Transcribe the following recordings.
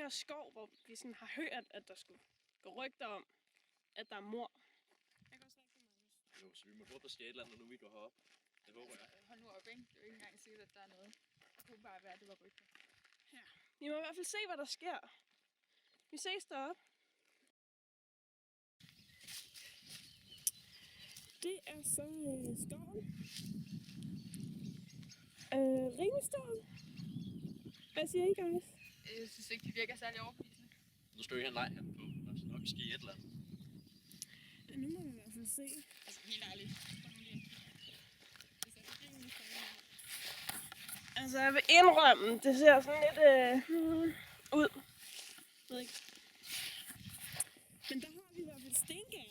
her skov, hvor vi sådan har hørt, at der skulle gå rygter om, at der er mor. Jeg kan også rigtig meget lyst. Jo, så vi må håbe, der sker et eller andet, når vi går herop. Det håber jeg. Hold nu op, ikke? Det er jo ikke engang sikkert, at der er noget. Det kunne bare være, at det var rygter. Ja. Vi må i hvert fald se, hvad der sker. Vi ses deroppe. Det er så skoven. Rimelig stor. Hvad siger I, guys? Jeg synes ikke, det virker særlig overbevisende. Nu skal vi ikke have nej her på. Der skal nok ske et eller andet. Ja, nu må vi i hvert fald se. Altså, helt ærligt. Altså, jeg vil indrømme, det ser sådan lidt ud. Jeg ved ikke. Men der har vi i hvert fald stengær.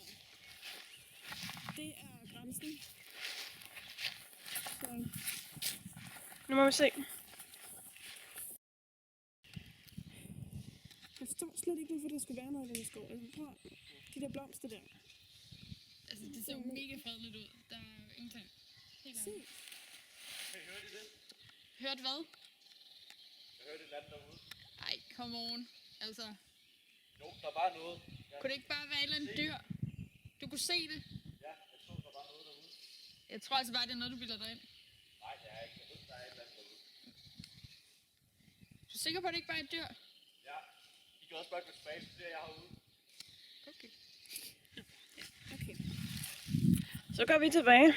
Det er grænsen. Så nu må vi se. Jeg forstår slet ikke, hvorfor der skulle være noget i den skov. Altså, prøv de der blomster der. Altså, det ser jo mega fredeligt ud. Der er ingenting. Helt ærligt. Hey, hørte I det? Hørt hvad? Jeg hørte et eller andet derude. Ej, come on. Altså, Jo, der var noget. kunne det ikke bare være et eller andet dyr? Du kunne se det. Ja, jeg så, der var noget derude. Jeg tror altså bare, det er noget, du bilder dig ind. Nej, det er ikke. Jeg ved, der er et eller andet derude. Du er sikker på, at det ikke bare er et dyr? Ja, I kan også bare gå tilbage til det, jeg har ude. Okay. Okay. Så går vi tilbage.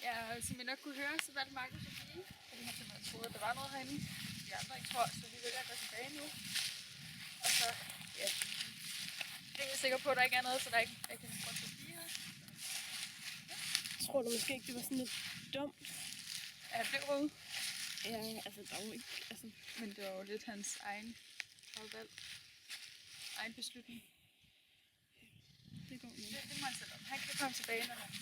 Ja, som I nok kunne høre, så valgte Markus at blive. Fordi han simpelthen troede, at der var noget herinde. De andre ikke tror, så vi vælger at gå tilbage nu. Og så, ja. Det er jeg sikker på, at der ikke er noget, så der ikke er nogen grund til at blive her. Tror du måske ikke, det var sådan lidt dumt? Ja, jeg blev rød. Ja, altså der er jo ikke, altså. Men det var jo lidt hans egen valg. Egen beslutning. Det går nu. Det må han selv om. Han kan komme tilbage, når han vil.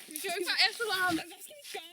Vi kan jo ikke bare efterlade ham. Hvad skal vi gøre?